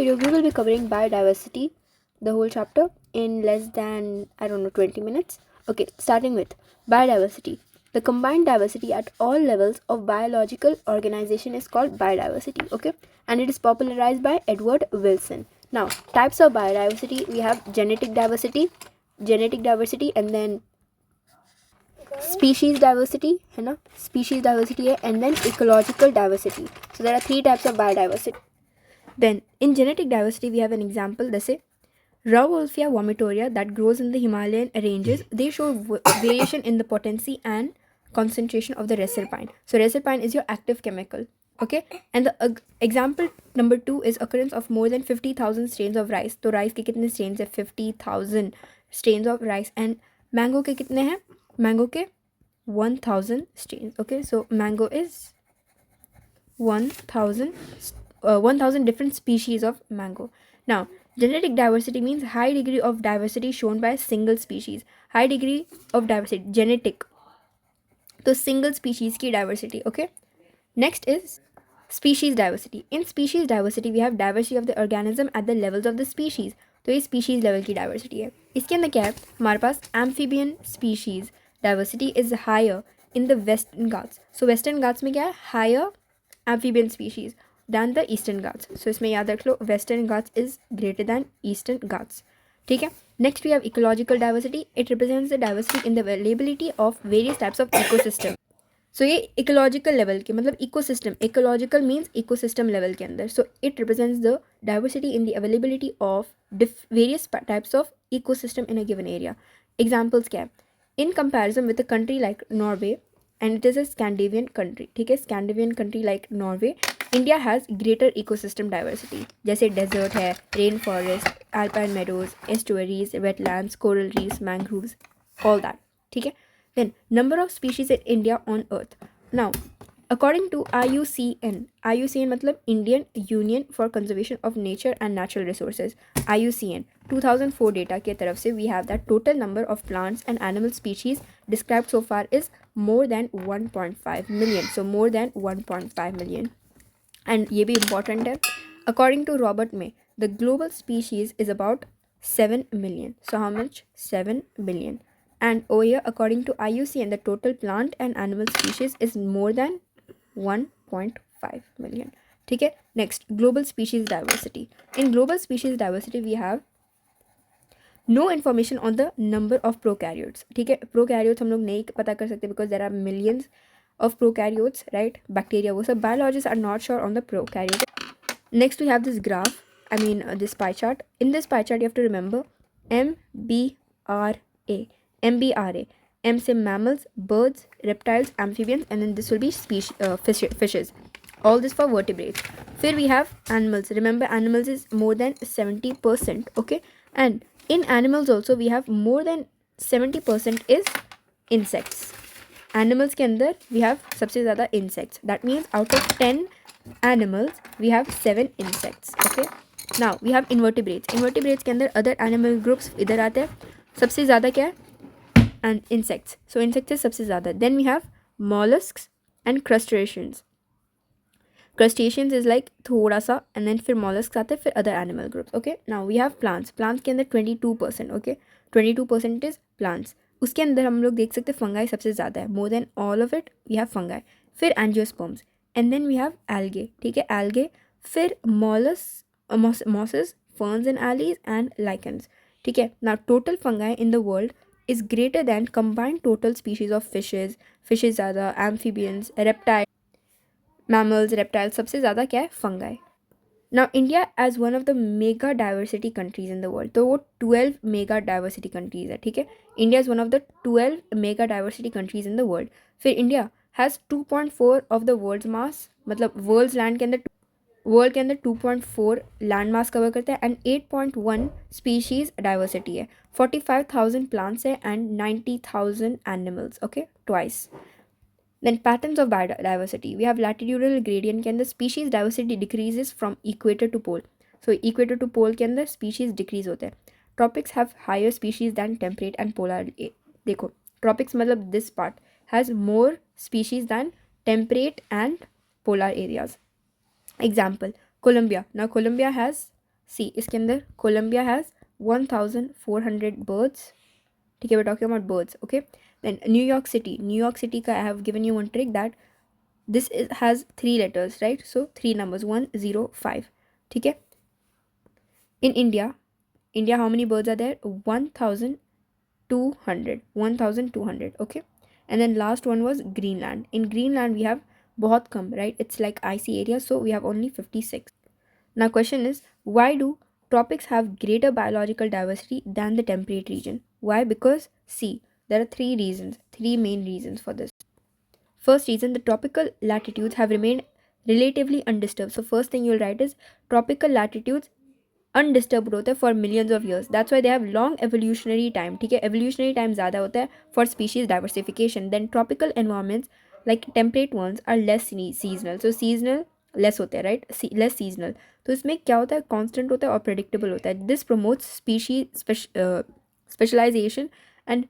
video we will be covering biodiversity, the whole chapter, in less than 20 minutes. Okay, starting with biodiversity. The combined diversity at all levels of biological organization is called biodiversity. Okay, and it is popularized by Edward Wilson. Now, types of biodiversity, we have genetic diversity, and then species diversity है ना, species diversity है, and then ecological diversity. So there are three types of biodiversity. Then, in genetic diversity, we have an example. Let's say Rauwolfia vomitoria that grows in the Himalayan ranges. They show variation in the potency and concentration of the reserpine. So reserpine is your active chemical. Okay, and the example number 2 is occurrence of more than 50,000 strains of rice. तो rice के कितने strains है? 50,000 strains of rice. And mango के कितने हैं? Mango के 1,000 strains. Okay, so mango is 1,000 different species of mango. Now, genetic diversity means high degree of diversity shown by a single species. High degree of diversity, genetic. So single species की diversity. Okay. Next is species diversity. In species diversity, we have diversity of the organism at the levels of the species. तो ये species level की diversity है. इसके अंदर क्या है? हमारे पास amphibian species diversity is higher in the Western Ghats. So Western Ghats में क्या है? Higher amphibian species than the Eastern Ghats. So इसमें याद रख लो, Western Ghats is greater than Eastern Ghats. ठीक है. Next we have ecological diversity. It represents the diversity in the availability of various types of ecosystem. So ये ecological level के मतलब ecosystem. Ecological means ecosystem level के अंदर. So it represents the diversity in the availability of various types of ecosystem in a given area. Examples क्या है? In comparison with a country like Norway, and it is a Scandinavian country. ठीक है, Scandinavian country like Norway, India has greater ecosystem diversity. जैसे desert है, rainforest, alpine meadows, estuaries, wetlands, coral reefs, mangroves, all that. ठीक है. Then number of species in India on Earth. Now, according to IUCN मतलब Indian Union for Conservation of Nature and Natural Resources, IUCN 2004 data के तरफ से we have that total number of plants and animal species described so far is more than 1.5 million. So more than 1.5 million. And ये भी important है. According to Robert May, the global species is about 7 million. So how much? 7 billion. And over here, according to IUCN, the total plant and animal species is more than 1.5 million. ठीक है. Next, global species diversity. In global species diversity, we have no information on the number of prokaryotes. ठीक है. Prokaryotes हम लोग नहीं पता कर सकते because there are millions of prokaryotes, right? Bacteria वो सब. Biologists are not sure on the prokaryotes. Next, we have this graph. This pie chart. In this pie chart, you have to remember MBRA. MBRA. M say mammals, birds, reptiles, amphibians, and then this will be fishes. All this for vertebrates. Then we have animals. Remember, animals is more than 70%. Okay, and in animals also we have more than 70% is insects. Animals के अंदर we have सबसे ज़्यादा insects. That means out of 10 animals we have 7 insects. Okay. Now we have invertebrates. Invertebrates के अंदर other animal groups इधर आते हैं. सबसे ज़्यादा क्या है? And insects. So insects is सबसे ज़्यादा. Then we have mollusks and crustaceans. Crustaceans is like थोड़ा सा, and then फिर mollusks आते हैं, फिर other animal groups. Okay. Now we have plants. Plants के अंदर 22%. Okay. 22% is plants. उसके अंदर हम लोग देख सकते हैं fungi सबसे ज़्यादा है. More than all of it we have fungi. फिर angiosperms. And then we have algae. ठीक है, algae. फिर mosses, ferns and allies and lichens. ठीक है. Now total fungi in the world is greater than combined total species of fishes ज़्यादा, amphibians, reptiles, mammals, reptiles, सबसे ज़्यादा क्या है? fungi. Now India as one of the mega diversity countries in the world, तो वो 12 mega diversity countries है. ठीक है, India is one of the 12 mega diversity countries in the world. फिर India has 2.4 of the world's mass, मतलब world's land के अंदर world के अंदर 2.4 लैंड मास कवर करता है, एंड 8.1 स्पीशीज डाइवर्सिटी है. 45,000 प्लांट्स है and 90,000 animals. Okay, twice. Then patterns of biodiversity. We have latitudinal gradient के अंदर species diversity decreases from equator to pole. So equator to pole के अंदर स्पीशीज डिक्रीज होते हैं. Tropics have higher species than temperate and polar. देखो, tropics मतलब this part has more species than temperate and polar areas. Example, Colombia. Now Colombia has see इसके अंदर Colombia has 1400 birds, ठीक है, we talking about birds, okay. Then New York city का I have given you one trick that this has 3 letters, right, so 3 numbers 105, ठीक है. In India, how many birds are there? 1200, okay. And then last one was Greenland. In Greenland we have बहुत कम, right? It's like icy area, so we have only 56. Now question is, why do tropics have greater biological diversity than the temperate region? Why? Because see, there are three main reasons for this. First reason, the tropical latitudes have remained relatively undisturbed. So first thing you'll write is tropical latitudes undisturbed होता है for millions of years, that's why they have long evolutionary time, ठीक है. Evolutionary time ज़्यादा होता है for species diversification. Then tropical environments like temperate ones are less seasonal, so seasonal less होते हैं, right, less seasonal. तो इसमें क्या होता है, कॉन्स्टेंट होता है और प्रेडिक्टेबल होता है. This promotes species specialization and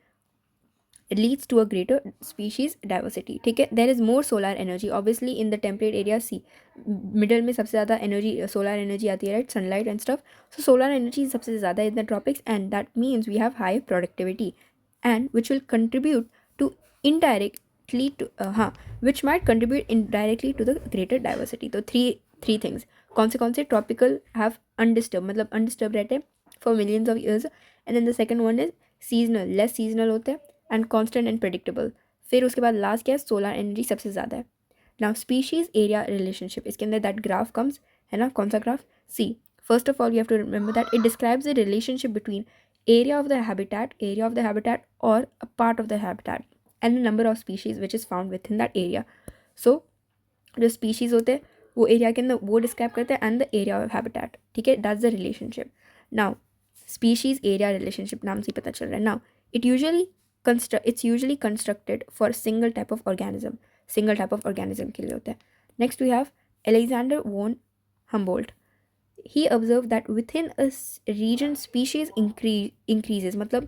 it leads to a greater species diversity, ठीक है. there is more solar energy obviously in the temperate area. see, middle में सबसे ज़्यादा energy solar energy आती है, right, sunlight and stuff. so solar energy सबसे ज़्यादा in the tropics, and that means we have high productivity and which will contribute to indirectly to which might contribute indirectly to the greater diversity. तो three things. कौन से tropical have undisturbed, मतलब undisturbed रहते हैं for millions of years. and then the second one is seasonal, less seasonal होते हैं and constant and predictable. फिर उसके बाद लास्ट क्या है, सोलर एनर्जी सबसे ज़्यादा है. नाउ स्पीशीज एरिया रिलेशनशिप, इसके अंदर दैट ग्राफ कम्स, है ना, कौन सा graph, C. First of all you have to remember that it describes the relationship between area of the habitat or a part of the habitat and the number of species which is found within that area. so जो species होते हैं वो area के अंदर वो describe करते हैं and the area of habitat, ठीक है, that's the relationship. Now species area relationship नाम से पता चल रहा है. Now it's usually constructed for single type of organism के लिए होता है. Next we have Alexander von Humboldt. He observed that within a region species increases. मतलब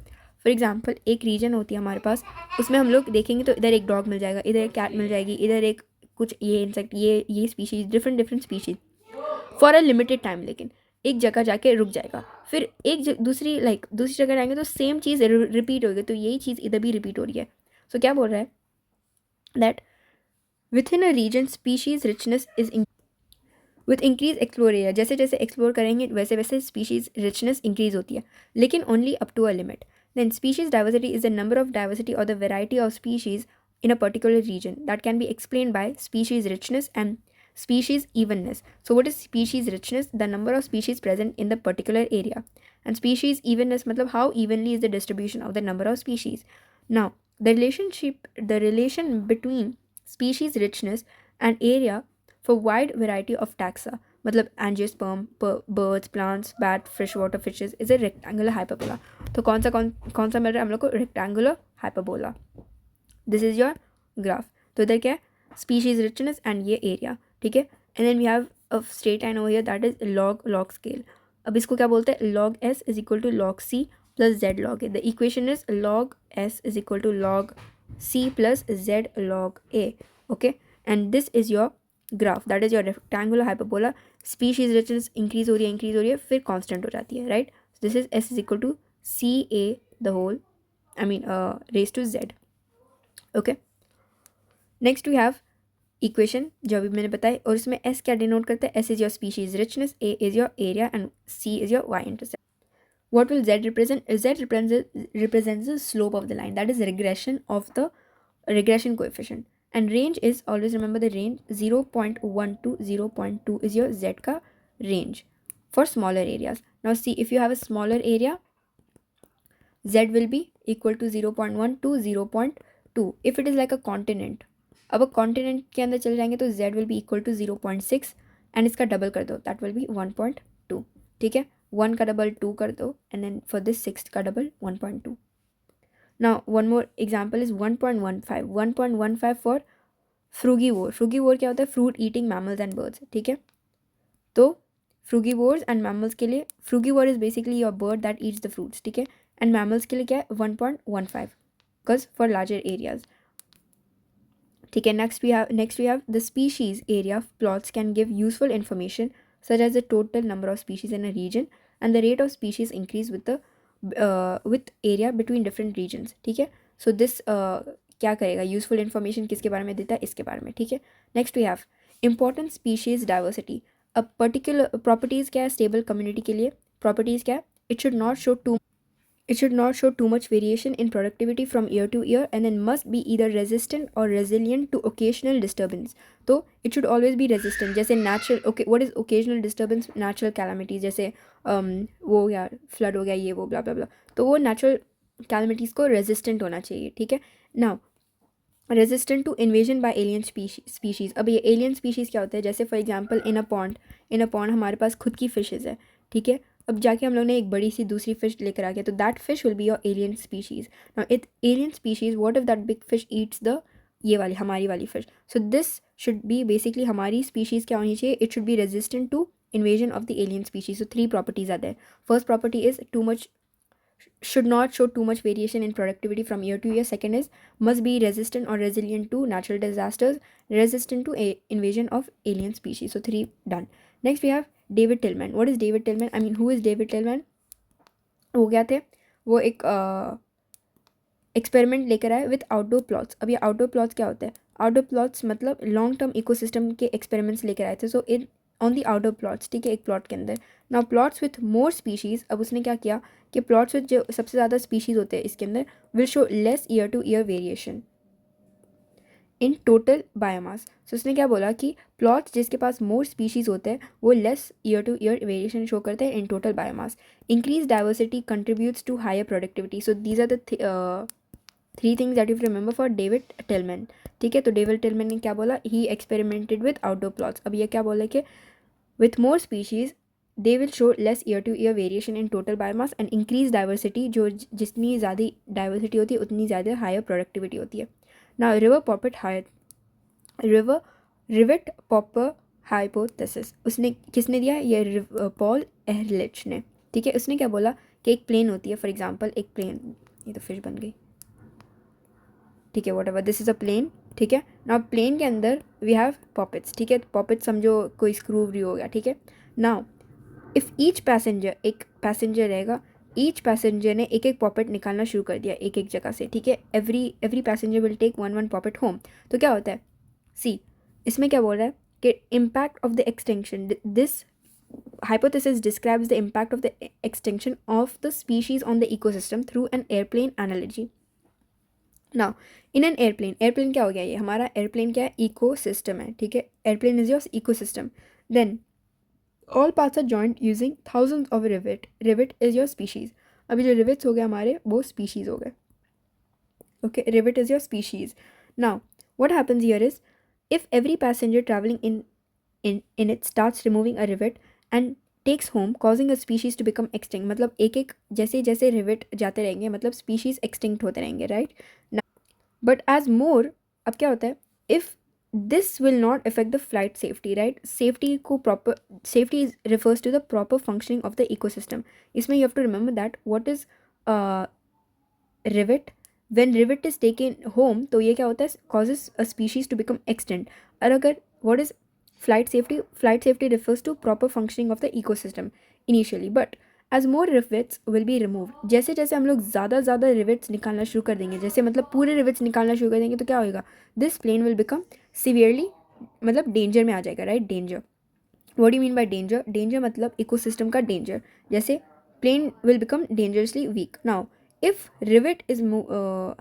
फॉर एग्जाम्पल एक रीजन होती है हमारे पास, उसमें हम लोग देखेंगे तो इधर एक डॉग मिल जाएगा, इधर एक कैट मिल जाएगी, इधर एक कुछ ये इंसेक्ट, ये species, different species for a limited time. लेकिन एक जगह जाके रुक जाएगा, फिर दूसरी जगह जाएंगे तो सेम चीज़ रिपीट होगी. तो यही चीज़ इधर भी रिपीट हो रही है. सो क्या बोल रहा है, that within a region species richness is with increase explore area. जैसे जैसे एक्सप्लोर करेंगे वैसे वैसे स्पीशीज रिचनेस इंक्रीज होती है, लेकिन only up to a limit. Then species diversity is the number of diversity और the variety of species in a particular region that can be explained by species richness and species evenness. So what is species richness? The number of species present in the particular area. And species evenness matlab how evenly is the distribution of the number of species. Now the relation between species richness and area for wide variety of taxa matlab angiosperm, birds, plants, bat, freshwater fishes is a rectangular hyperbola. तो कौन सा मिल रहा है हम लोग को, rectangular hyperbola. This is your graph. तो इधर क्या है, स्पीशीज रिचनेस एंड ये एरिया, ठीक है. And then we have a straight line over here that is log scale. अब इसको क्या बोलते हैं, log S is equal to log C plus Z log A. The equation is log S is equal to log C plus Z log A, okay. And this is your graph, that is your rectangular hyperbola. Species richness increase हो रही है फिर constant हो जाती है, right. This is S is equal to C A the whole raise to Z, okay. Next we have equation जो अभी मैंने बताई, और इसमें एस क्या डिनोट करता है, S is your species richness, A is your area and C is your Y intercept. What will Z represent, Z represents the slope of the line, that is regression of the regression coefficient. And range is, always remember the range, 0.1 to 0.2 is your z ka range for smaller areas. Now see, if you have a smaller area, z will be equal to 0.1 to 0.2. if it is like a continent, अब continent के अंदर चले जाएंगे तो z will be equal to 0.6 and इसका double कर दो, that will be 1.2, ठीक है. 1 का डबल 2 कर दो एंड देन फॉर दिस 6 का double 1.2. Now one more example is 1.15. 1.15 for frugivore. Frugivore क्या होता है, fruit eating mammals and birds, ठीक है. तो फ्रूगिवोर्स एंड मैमल्स के लिए, frugivore is basically your bird that eats the fruits, ठीक है. एंड मैमल्स के लिए क्या है, 1.15 बिकॉज फॉर लार्जर एरियाज, ठीक है. Next we have the species area plots can give useful information such as the total number of species in a region, and the rate of species increase with area between different regions. ठीक है, so this क्या करेगा, useful information किसके बारे में देता है, इसके बारे में. ठीक है, next we have important species diversity. अब पर्टिकुलर प्रॉपर्टीज़ क्या है स्टेबल कम्युनिटी के लिए, प्रॉपर्टीज़ क्या है, it should not show too much variation in productivity from year to year, and then must be either resistant or resilient to occasional disturbance. तो it should always be resistant. जैसे natural, okay, what is occasional disturbance? Natural calamities, जैसे वो हो गया flood हो गया, ये वो blah blah blah. तो वो natural calamities को resistant होना चाहिए. ठीक है, now resistant to invasion by alien species. अब ये एलियन स्पीशीज़ क्या होता है, जैसे for example in a pond हमारे पास खुद की फिशेज़ है. ठीक है, अब जाके हम लोग ने एक बड़ी सी दूसरी फिश लेकर आ गया, तो that fish will be your alien species. Now it alien species, what if that big fish eats the ये वाली हमारी वाली fish. So this should be basically हमारी स्पीशीज़ क्या होनी चाहिए, it should be resistant to invasion of the alien species. So 3 properties are there. First property is should not show too much variation in productivity from year to year. Second is must be resistant or resilient to natural disasters, resistant to invasion of alien species. So 3 done. Next we have David Tillman. What is David Tillman? I mean, who is David Tillman? वो क्या थे, वो एक experiment लेकर आए with outdoor plots. अब ये outdoor plots क्या होते हैं, आउटडोर प्लॉट्स मतलब लॉन्ग टर्म इकोसिस्टम के एक्सपेरिमेंट्स लेकर आए थे. So in on the outdoor plots. ठीक है, एक प्लॉट के अंदर. Now plots with more species, अब उसने क्या किया कि प्लॉट्स विथ जो सबसे ज़्यादा स्पीशीज़ होते हैं इसके अंदर will show less year to year variation in total biomass. So उसने क्या बोला कि प्लॉट्स जिसके पास मोर स्पीशीज़ होते हैं वो less year to year variation show करते हैं in total biomass. Increase diversity contributes to higher productivity. So these are the 3 things that you remember for David Tilman. ठीक है, तो डेविड टिलमैन ने क्या बोला, he experimented with outdoor plots. अब ये क्या बोला कि with more species they will show less year to year variation in total biomass and increase diversity. जो जितनी ज़्यादा डाइवर्सिटी होती है उतनी ज़्यादा हायर प्रोडक्टिविटी होती है. नाउ रिवेट पॉपर हाइपोथेसिस उसने किसने दिया, ये पॉल एहरलिच ने. ठीक है, उसने क्या बोला कि एक प्लेन होती है, फॉर एग्जांपल एक प्लेन, ये तो फिश बन गई. ठीक है, whatever, this is a plane. ठीक है, नाउ प्लेन के अंदर वी हैव पॉपेट्स. ठीक है, पॉपेट्स समझो कोई स्क्रू व्रू हो गया. ठीक है, नाउ इफ़ ईच पैसेंजर, एक पैसेंजर रहेगा, ईच पैसेंजर ने एक एक पॉपेट निकालना शुरू कर दिया एक एक जगह से. ठीक है, every passenger will take 1 poppet home. तो क्या होता है, सी इसमें क्या बोल रहा है कि impact of the extension, this hypothesis describes the impact of the extinction of the species on the ecosystem through an airplane analogy. Now in an airplane क्या हो गया, ये हमारा airplane क्या है, ecosystem है. ठीक है, airplane is your ecosystem. Then all parts are joined using thousands of rivet is your species. अभी जो rivets हो गए हमारे वो species हो गए. Okay, rivet is your species. Now what happens here is if every passenger traveling in it starts removing a rivet and takes home causing a species to become extinct. मतलब एक एक जैसे जैसे रिवेट जाते रहेंगे मतलब स्पीशीज एक्सटिंक्ट होते रहेंगे, राइट. बट एज मोर, अब क्या होता है, if this will not affect the flight safety, right. Safety को proper, safety refers to the proper functioning of the ecosystem. इसमें you have to remember that what is rivet, when rivet is taken home तो ये क्या होता है, causes a species to become extinct. और अगर what is flight safety refers to proper functioning of the ecosystem initially, but as more rivets will be removed, जैसे जैसे हम लोग ज़्यादा rivets निकालना शुरू कर देंगे, जैसे मतलब पूरे rivets निकालना शुरू कर देंगे तो क्या होएगा, this plane will become severely, मतलब danger में आ जाएगा, right. danger, what do you mean by danger मतलब ecosystem का danger. जैसे plane will become dangerously weak. Now if rivet is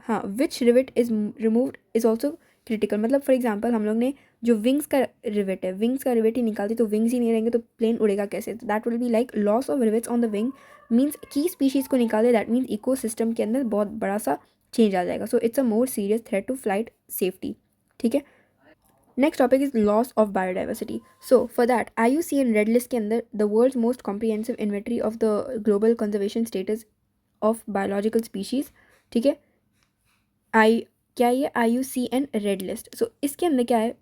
हाँ, which rivet is removed is also critical. मतलब for example हम लोग ने जो विंग्स का रिवेट है, विंग्स का रिवेट ही निकालती तो विंग्स ही नहीं रहेंगे तो प्लेन उड़ेगा कैसे. तो that will be like loss of rivets on the wing, means की स्पीशीज़ को निकाल दे, दैट मीन्स इकोसिस्टम के अंदर बहुत बड़ा सा चेंज आ जाएगा. So it's a more serious threat to flight safety. ठीक है, next topic is loss of biodiversity. So for that IUCN red list के अंदर the world's most comprehensive inventory of the global conservation status of biological species. ठीक है, क्या ये IUCN red list. सो इसके अंदर क्या है,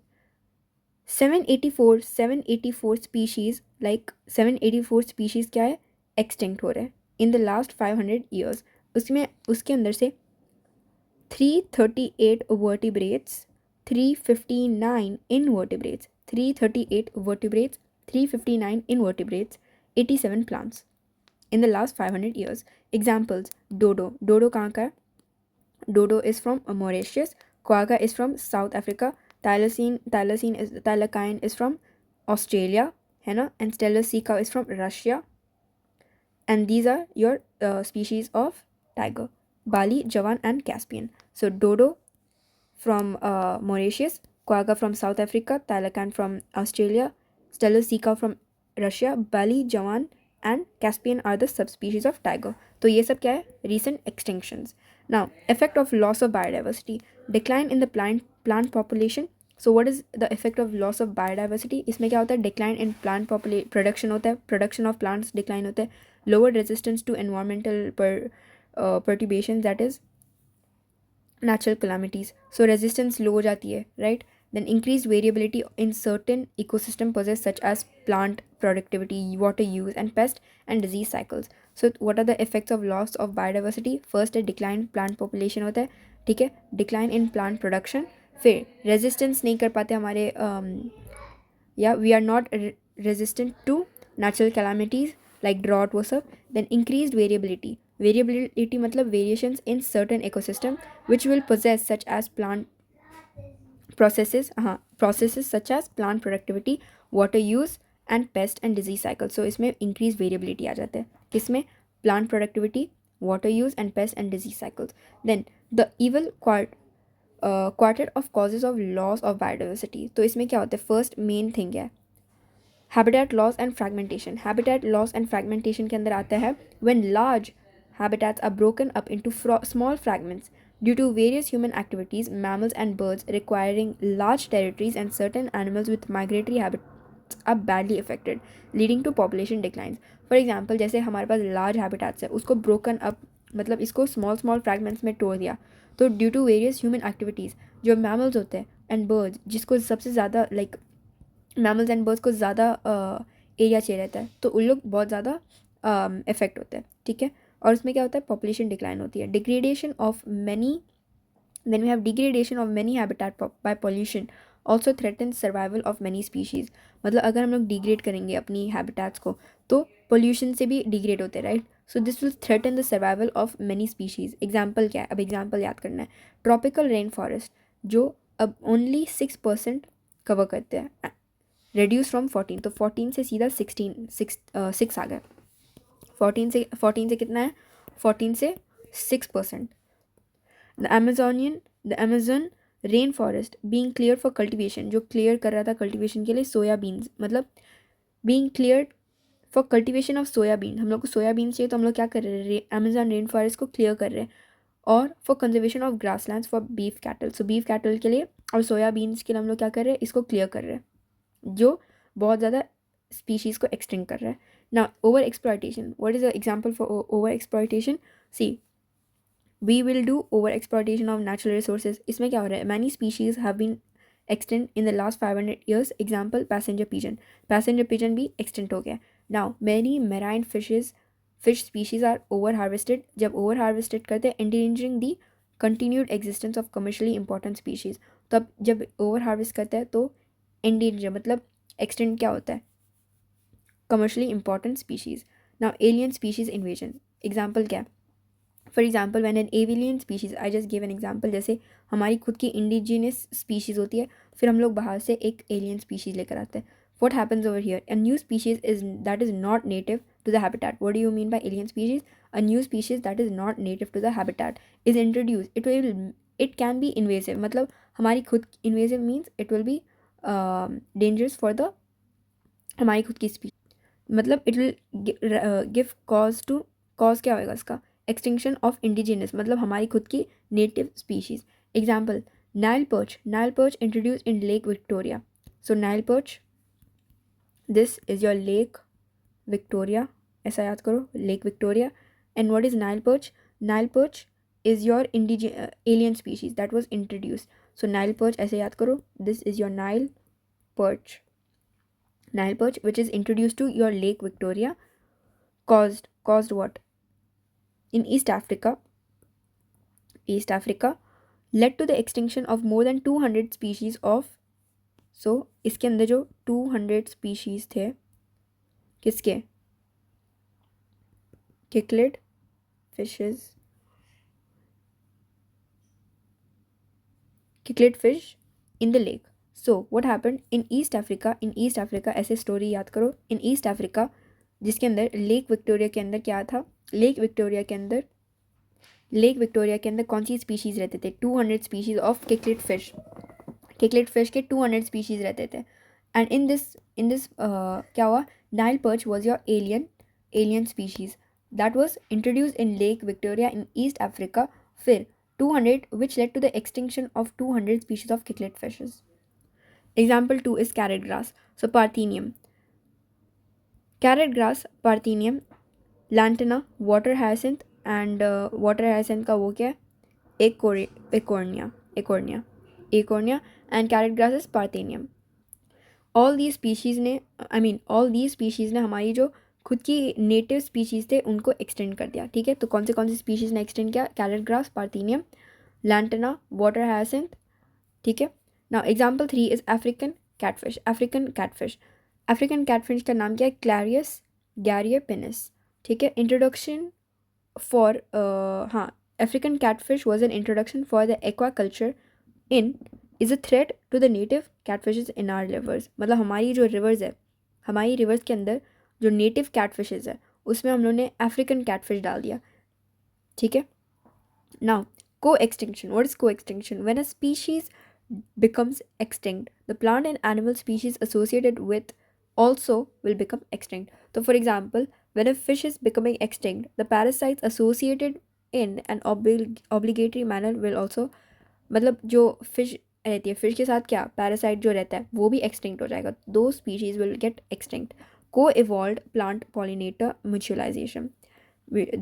784 स्पीशीज़, लाइक 784 स्पीशीज़ क्या है, एक्सटिंक्ट हो रहे हैं इन द लास्ट 500 ईयर्स. उसमें उसके अंदर से 338 vertebrates, 359 invertebrates, 338 vertebrates, 359 invertebrates, 87 plants in the last 500 years. Examples: dodo. Dodo कहाँ का है? Dodo is from Mauritius. Quagga is from South Africa. Thylacine is from Australia, है ना? And Steller sea cow is from Russia. And these are your species of tiger: Bali, Javan, and Caspian. So dodo from Mauritius, quagga from South Africa, Thylacine from Australia, Steller sea cow from Russia, Bali, Javan, and Caspian are the subspecies of tiger. तो ये सब क्या है? Recent extinctions. Now, effect of loss of biodiversity: decline in the plant population. So what is the effect of loss of biodiversity? इसमें क्या होता है? Decline in plant production होता है, production of plants decline होता है, lower resistance to environmental perturbations, that is natural calamities. So resistance low हो जाती है, right? Then increased variability in certain ecosystem possess such as plant productivity, water use, and pest and disease cycles. So what are the effects of loss of biodiversity? First है decline plant population होता है, ठीक है, decline in plant production, फिर resistance नहीं कर पाते हमारे we are not resistant to natural calamities like drought वो सब. Then increased variability. Variability मतलब variations in certain ecosystem which will possess such as plant processes such as plant productivity, water use, and pest and disease cycle. So इसमें increased variability आ जाता है, किसमें? Plant productivity, water use, and pest and disease cycles. Then the evil quartet of causes of loss of biodiversity. तो इसमें क्या होता है? First main thing है habitat loss and fragmentation. Habitat loss and fragmentation के अंदर आता है when large habitats are broken up into small fragments due to various human activities, mammals and birds requiring large territories and certain animals with migratory habits are badly affected, leading to population declines. For example, जैसे हमारे पास large habitats है, उसको broken up मतलब इसको small fragments में तोड़ दिया, तो due to various human activities जो mammals होते हैं and birds, जिसको सबसे ज़्यादा like मैमल्स एंड बर्ड्स को ज़्यादा एरिया चाहिए रहता है, तो उन लोग बहुत ज़्यादा इफेक्ट होते हैं, ठीक है. और उसमें क्या होता है? पॉपुलेशन डिक्लाइन होती है. Degradation of many, then we have degradation of many habitat by pollution also threaten survival of many species. मतलब अगर हम लोग डिग्रेड करेंगे अपनी हैबिटेट्स को तो पोल्यूशन से भी डिग्रेड होते हैं, right. So this will threaten the survival of many species. Example क्या है? अब एग्जाम्पल याद करना है. ट्रॉपिकल रेन फॉरेस्ट जो अब ओनली 6% कवर करते हैं, रेड्यूस फ्रॉम 14, तो 14 से सीधा 6 आ गया. 14 से कितना है? 14 से 6%. The Amazon rain forest being clear for cultivation, जो क्लियर कर रहा था कल्टिवेशन के लिए सोयाबीन्स, मतलब being clear for cultivation of soybean. हम लोग को सोयाबीन चाहिए तो हम लोग क्या कर रहे हैं? अमेजोन रेन फॉरेस्ट को क्लियर कर रहे हैं. और for conservation of grasslands for beef cattle, so beef cattle के लिए और सोयाबीन्स के लिए हम लोग क्या कर रहे हैं? इसको क्लियर कर रहे हैं, जो बहुत ज़्यादा स्पीशीज़ को एक्सटेंड कर रहा है. ना over exploitation. What is the example for over exploitation? See, we will do over exploitation of natural resources. इसमें क्या हो रहा है? Many species have been extinct in the last 500 years. Example passenger pigeon भी एक्सटेंड हो गया. Now many marine fish species are over harvested. जब over harvested करते हैं, endangering the continued existence of commercially important species. तब जब over harvest करते हैं तो एंडेंजर मतलब एक्सटेंड क्या होता है? Commercially important species. Now alien species invasion. Example क्या है? For example when an alien species, I just give an example, जैसे हमारी खुद की इंडिजिनियस स्पीशीज़ होती है, फिर हम लोग बाहर से एक एलियन स्पीशीज़ लेकर आते हैं. what happens over here? A new species that is not native to the habitat. What do you mean by alien species? A new species that is not native to the habitat is introduced. It can be invasive. मतलब हमारी खुद invasive means it will be dangerous for the हमारी खुद की species. मतलब it will give cause क्या होएगा इसका? Extinction of indigenous, मतलब हमारी खुद की native species. Example, Nile perch introduced in Lake Victoria. So Nile perch, this is your Lake Victoria, ऐसा याद करो, Lake Victoria. And what is Nile perch? Nile perch is your alien species that was introduced. So Nile perch ऐसे याद करो, this is your Nile perch which is introduced to your Lake Victoria, caused what? In East Africa, led to the extinction of more than 200 species of सो इसके अंदर जो 200 species थे किसके, cichlid fishes, cichlid fish in the lake. So what happened in east Africa, ऐसे story याद करो. इन east Africa जिसके अंदर लेक विक्टोरिया के अंदर क्या था, लेक विक्टोरिया के अंदर कौन सी स्पीशीज़ रहते थे, 200 स्पीशीज़ ऑफ किकलेट फिश के 200 स्पीशीज़ रहते थे. एंड इन दिस क्या हुआ, Nile perch was your alien species that was introduce in lake Victoria in east Africa. फिर 200 which led to the extinction of 200 species of cichlids fishes. Example 2 is carrot grass. So Parthenium, carrot grass, Parthenium, lantana, water hyacinth and water hyacinth का वो क्या है, acornia and carrot grass is Parthenium. all these species ने हमारी जो खुद की native species थे उनको एक्सटेंड कर दिया. ठीक है, तो कौन सी स्पीशीज़ ने एक्सटेंड किया, carrot grass, parthenium, lantana, water hyacinth. ठीक है. Now example 3 is African catfish. African catfish का नाम क्या है, क्लैरियस गैरियपिनिस. ठीक है. Introduction for African catfish was an introduction for the aquaculture in is a threat to the native catfishes in our rivers. मतलब हमारी जो रिवर्स है, हमारी रिवर्स के अंदर जो नेटिव कैटफिशेज है उसमें हम लोगों ने अफ्रीकन कैटफिश डाल दिया. ठीक है. नाउ को एक्सटिंक्शन. व्हाट इज को extinction? When a species becomes extinct, the plant and animal species associated with also will become extinct. So for example, when a fish is becoming extinct, the parasites associated in an obligatory manner will also, मतलब जो fish रहती है, fish के साथ क्या parasite जो रहता है वो भी एक्सटिंक्ट हो जाएगा. दो species will get extinct. Co-evolved plant pollinator mutualization.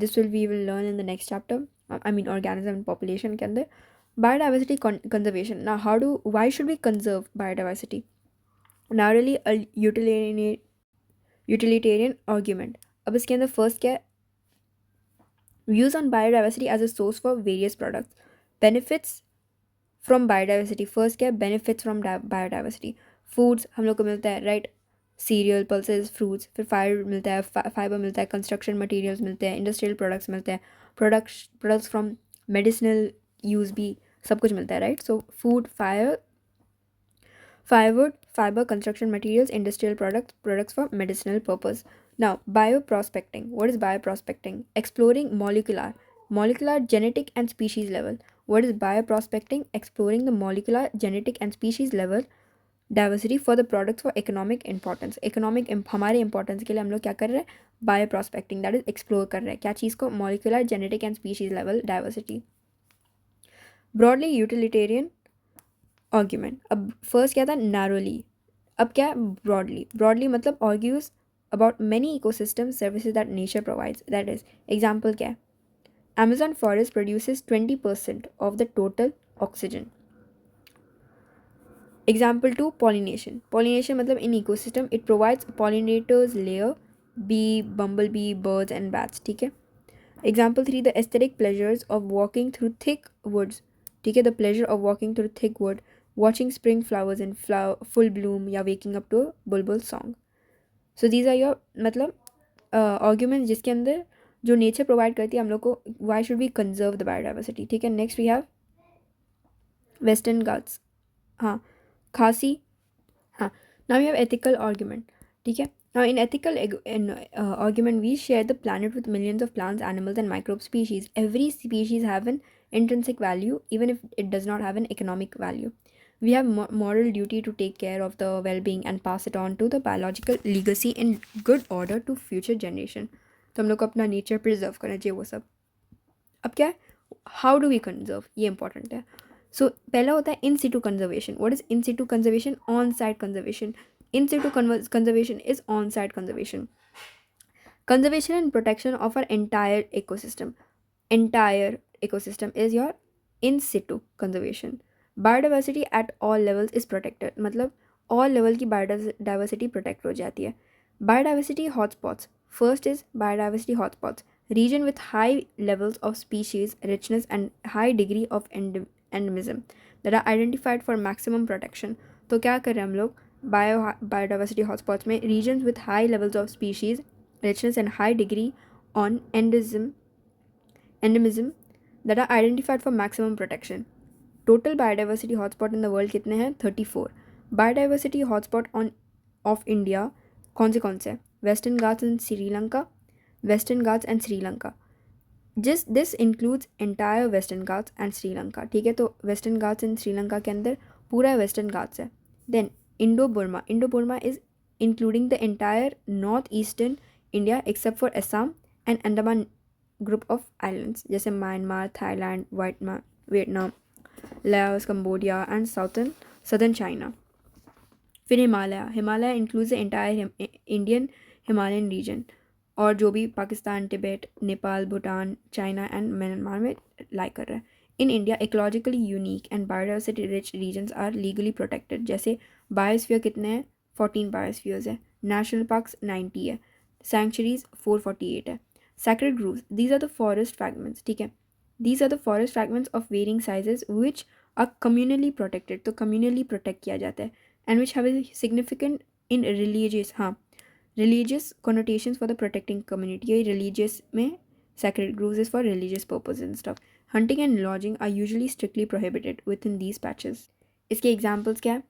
This we will learn in the next chapter. Organism and population के अंदर. Biodiversity conservation. Now why should we conserve biodiversity? Narrowly a utilitarian argument. अब इसके अंदर first क्या है, views on biodiversity as a source for various products. Benefits from biodiversity. First क्या है, benefits from biodiversity. Foods हम लोग को मिलता है, राइट, सीरियल, पल्सेस, फ्रूट्स. फिर फाइबर मिलता है, कंस्ट्रक्शन मटेरियल्स मिलते हैं, इंडस्ट्रियल प्रोडक्ट्स मिलते हैं, प्रोडक्ट्स फ्रॉम मेडिसिनल यूज़ भी सब कुछ मिलता है, right. So food, fibre, construction materials, industrial products for medicinal purpose. Now bio prospecting. What is bio prospecting? Exploring molecular genetic and species level. What is bio prospecting? Exploring the molecular genetic and species level diversity for the products for economic importance. हमारे importance के लिए हम लोग क्या कर रहे हैं, bio prospecting, that is explore कर रहे हैं क्या चीज़ को, molecular genetic and species level diversity. Broadly utilitarian argument. अब फर्स्ट क्या था, नैरोली. अब क्या है, ब्रॉडली मतलब argues about many ecosystem services that nature provides. That is example क्या है, Amazon forest produces 20% of the total oxygen. Example 2, pollination. Pollination मतलब in ecosystem it provides pollinators layer, bee, bumblebee, birds and bats. ठीक है. Example 3, the aesthetic pleasures of walking through thick woods. ठीक है, the pleasure of walking through thick wood, watching spring flowers in full bloom या waking up to a bulbul song. So these are your मतलब arguments जिसके अंदर जो nature provide करती है हम लोग को, why should we conserve the biodiversity. ठीक है. Next we have western Ghats. हाँ, खासी. हाँ, now we have ethical argument. ठीक है. Now in ethical argument we share the planet with millions of plants, animals and microbe species. Every species have an intrinsic value even if it does not have an economic value. We have moral duty to take care of the well-being and pass it on to the biological legacy in good order to future generation. तो हम लोग को अपना nature preserve करना चाहिए वो सब. अब क्या है, हाउ डू वी कंजर्व, ये इंपॉर्टेंट है. सो पहला होता है in situ conservation. What is in situ conservation? On site conservation. In situ conservation is on site conservation. Conservation and protection of our entire ecosystem. Entire ecosystem is your in situ conservation. Biodiversity at all levels is protected. मतलब all level की biodiversity protect हो जाती है. Biodiversity hotspots. First is biodiversity hotspots. Region with high levels of species richness and high degree of endemism that are identified for maximum protection. तो क्या कर रहे हैं हम लोग, बायोडाइवर्सिटी हॉटस्पॉट्स में regions with high levels of species richness and high degree on endemism that are identified for maximum protection. Total biodiversity hotspot in the world कितने हैं, 34. Biodiversity hotspot of India कौन से western Ghats and Sri Lanka, western Ghats and Sri Lanka. This includes entire western Ghats and Sri Lanka. ठीक है, तो western Ghats and Sri Lanka के अंदर पूरा वेस्टर्न घाट्स है. Then Indo Burma is including the entire north eastern India except for Assam and Andaman group of islands जैसे Myanmar, Thailand, Vietnam, Laos, Cambodia and southern China. फिर Himalaya includes the entire Indian Himalayan region और जो भी Pakistan, Tibet, Nepal, Bhutan, China and Myanmar में lie कर रहा है. In India ecologically unique and biodiversity rich regions are legally protected. जैसे बायोस्फीयर कितने हैं, 14 बायोस्फीयर्स है. नेशनल पार्क्स 90 है. सैंक्चुरीज 448 है. Sacred groves, these are the forest fragments. ठीक है, these are the forest fragments of varying sizes which are communally protected. तो communally protect किया जाता है. And which have a significant in religious connotations for the protecting community. ये religious में sacred groves is for religious purposes and stuff. Hunting and lodging are usually strictly prohibited within these patches. इसके examples क्या है,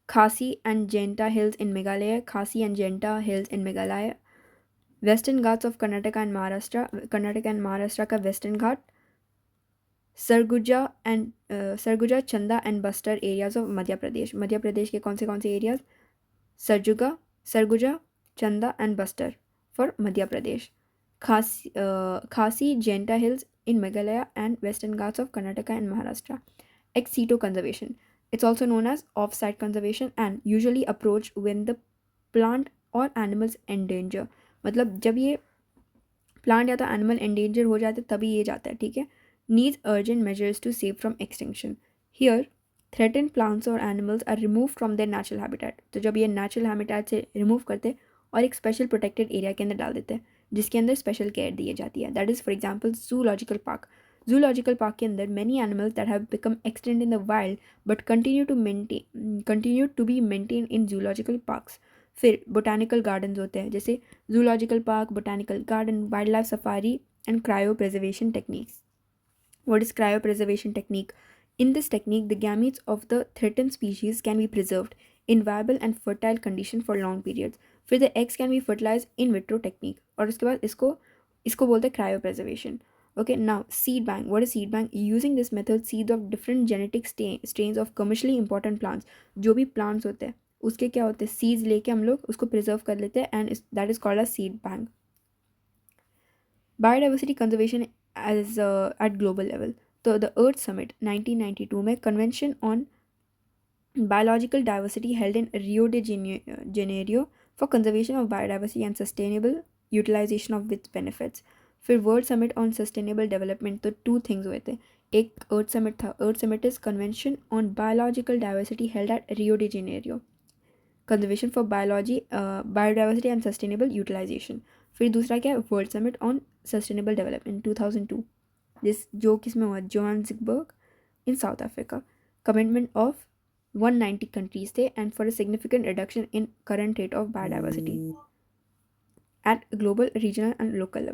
Khasi and Jaintia Hills in Meghalaya, Khasi and Jaintia Hills in Meghalaya, Western Ghats of Karnataka and Maharashtra का Western Ghat, Surguja, Chanda and Bastar areas of Madhya Pradesh के कौन से areas, Surguja, Chanda and Bastar for Madhya Pradesh, Khasi Jaintia Hills in Meghalaya and Western Ghats of Karnataka and Maharashtra. Ex situ conservation. It's also known as off-site conservation and usually approached when the plant or animals endanger. मतलब जब ये plant या तो animal endanger हो जाते तभी ये जाता है. ठीक है, needs urgent measures to save from extinction. Here threatened plants or animals are removed from their natural habitat. तो जब ये natural habitat से remove करते और एक special protected area के अंदर डाल देते हैं जिसके अंदर स्पेशल केयर दी जाती है. That is for example zoological park के अंदर many animals that have become extinct in the wild but continue to be maintain in zoological parks. फिर बोटानिकल गार्डन्स होते हैं जैसे zoological park, botanical garden, wild life safari and cryopreservation techniques. What is cryopreservation technique? In this technique, the gametes of the threatened species can be preserved in viable and fertile condition for long periods. फिर the eggs can be fertilized in vitro technique और उसके बाद इसको बोलते हैं cryopreservation. Okay, now seed bank. What is seed bank? Using this method, seeds of different genetic strains of commercially important plants, जो भी plants होते हैं उसके क्या होते हैं seeds लेके हम लोग उसको preserve कर लेते हैं and that is called as seed bank. Biodiversity conservation as at global level. तो द अर्थ समिट 1992 में convention on biological diversity held in Rio de Janeiro for conservation of biodiversity and sustainable utilisation of which benefits. फिर world summit on sustainable development. तो 2 things हुए थे. एक Earth Summit था. Earth Summit is convention on biological diversity held at Rio de Janeiro, conservation for biodiversity and sustainable utilisation. फिर दूसरा क्या है, world summit on sustainable development 2002. जो किसमें हुआ, Johannesburg in South Africa. Commitment of 190 countries थे and for a significant reduction in current rate of biodiversity at global, regional and local level.